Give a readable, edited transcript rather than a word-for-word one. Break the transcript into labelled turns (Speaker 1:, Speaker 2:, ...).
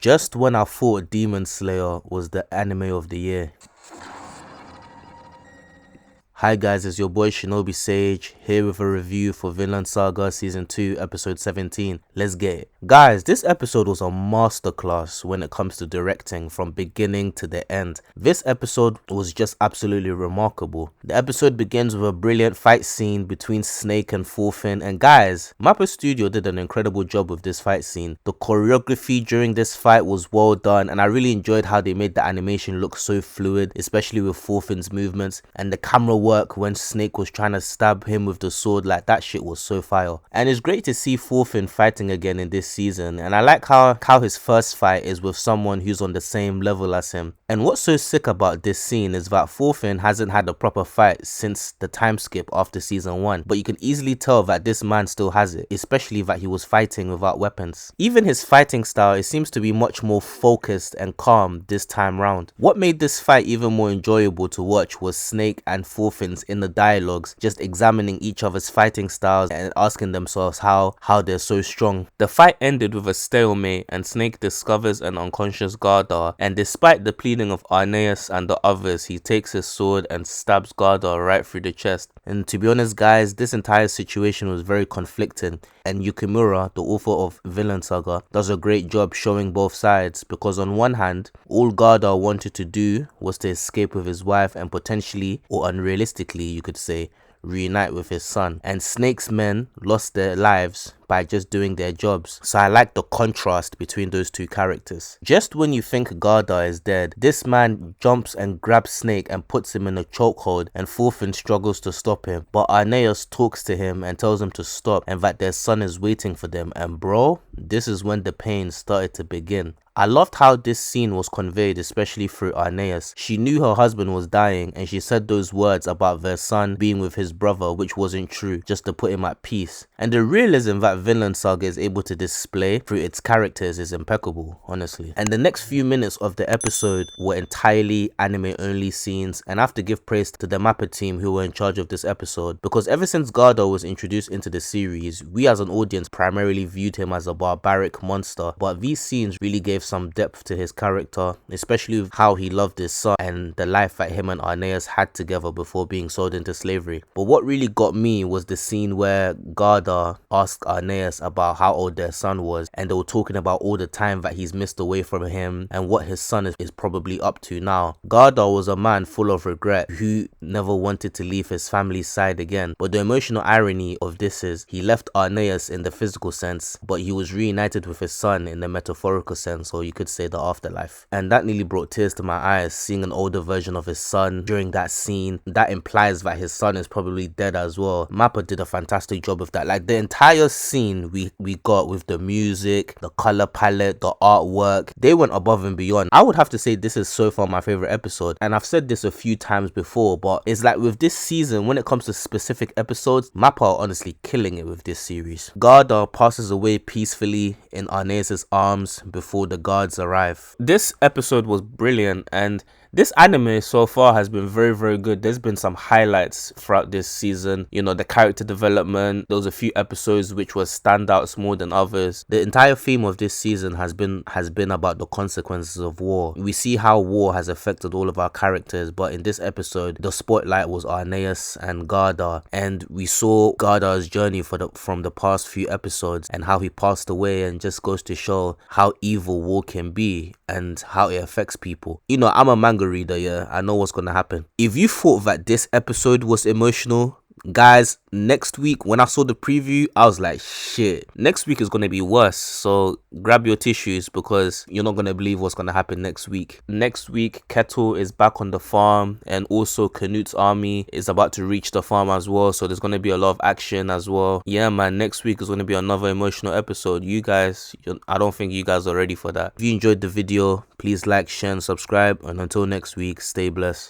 Speaker 1: Just when I thought Demon Slayer was the anime of the year. Hi guys, it's your boy Shinobi Sage, here with a review for Vinland Saga Season 2, Episode 17. Let's get it. Guys, this episode was a masterclass when it comes to directing from beginning to the end. This episode was just absolutely remarkable. The episode begins with a brilliant fight scene between Snake and Thorfinn, and guys, Mappa Studio did an incredible job with this fight scene. The choreography during this fight was well done, and I really enjoyed how they made the animation look so fluid, especially with Thorfinn's movements, and the camera work when Snake was trying to stab him with the sword. Like, that shit was so fire. And it's great to see Thorfinn fighting again in this season, and I like how his first fight is with someone who's on the same level as him. And what's so sick about this scene is that Thorfinn hasn't had a proper fight since the time skip after season 1, but you can easily tell that this man still has it, especially that he was fighting without weapons. Even his fighting style, it seems to be much more focused and calm this time round. What made this fight even more enjoyable to watch was Snake and Thorfinn's in the dialogues just examining each other's fighting styles and asking themselves how they're so strong. The fight ended with a stalemate, and Snake discovers an unconscious Gardar, and despite the pleading of Arneas and the others, he takes his sword and stabs Gardar right through the chest. And to be honest guys, this entire situation was very conflicting, and Yukimura, the author of Vinland Saga, does a great job showing both sides, because on one hand, all Gardar wanted to do was to escape with his wife and potentially, or unrealistically you could say, reunite with his son, and Snake's men lost their lives by just doing their jobs. So I like the contrast between those two characters. Just when you think Gardar is dead, this man jumps and grabs Snake and puts him in a chokehold, and Thorfinn struggles to stop him, but Arneas talks to him and tells him to stop and that their son is waiting for them. And bro, this is when the pain started to begin. I loved how this scene was conveyed, especially through Arneas. She knew her husband was dying, and she said those words about their son being with his brother, which wasn't true, just to put him at peace. And the realism that Vinland Saga is able to display through its characters is impeccable, honestly. And the next few minutes of the episode were entirely anime only scenes, and I have to give praise to the Mappa team who were in charge of this episode, because ever since Gardar was introduced into the series, we as an audience primarily viewed him as a barbaric monster, but these scenes really gave some depth to his character, especially with how he loved his son and the life that him and Arneas had together before being sold into slavery. But what really got me was the scene where Gardar asked Arneas about how old their son was, and they were talking about all the time that he's missed away from him and what his son is probably up to now. Gardar was a man full of regret who never wanted to leave his family's side again, but the emotional irony of this is he left Arneas in the physical sense, but he was reunited with his son in the metaphorical sense, or you could say the afterlife. And that nearly brought tears to my eyes, seeing an older version of his son during that scene. That implies that his son is probably dead as well. Mappa did a fantastic job of that. Like, the entire scene we got with the music, the color palette, the artwork, they went above and beyond. I would have to say this is so far my favorite episode, and I've said this a few times before, but it's like with this season, when it comes to specific episodes, Mappa are honestly killing it with this series. Gardar passes away peacefully in Arneas' arms before the guards arrive. This episode was brilliant, and this anime so far has been very, very good. There's been some highlights throughout this season. You know, the character development. There was a few episodes which were standouts more than others. The entire theme of this season has been about the consequences of war. We see how war has affected all of our characters, but in this episode, the spotlight was Arneas and Gardar, and we saw Gardar's journey from the past few episodes and how he passed away, and just goes to show how evil war can be and how it affects people. You know, I'm a manga reader, yeah, I know what's gonna happen. If you thought that this episode was emotional, guys, next week when I saw the preview, I was like, shit, next week is gonna be worse. So grab your tissues, because you're not gonna believe what's gonna happen next week. Next week, Kettle is back on the farm, and also Canut's army is about to reach the farm as well, so there's gonna be a lot of action as well. Yeah man, next week is gonna be another emotional episode. You guys, I don't think you guys are ready for that. If you enjoyed the video, please like, share and subscribe, and until next week, stay blessed.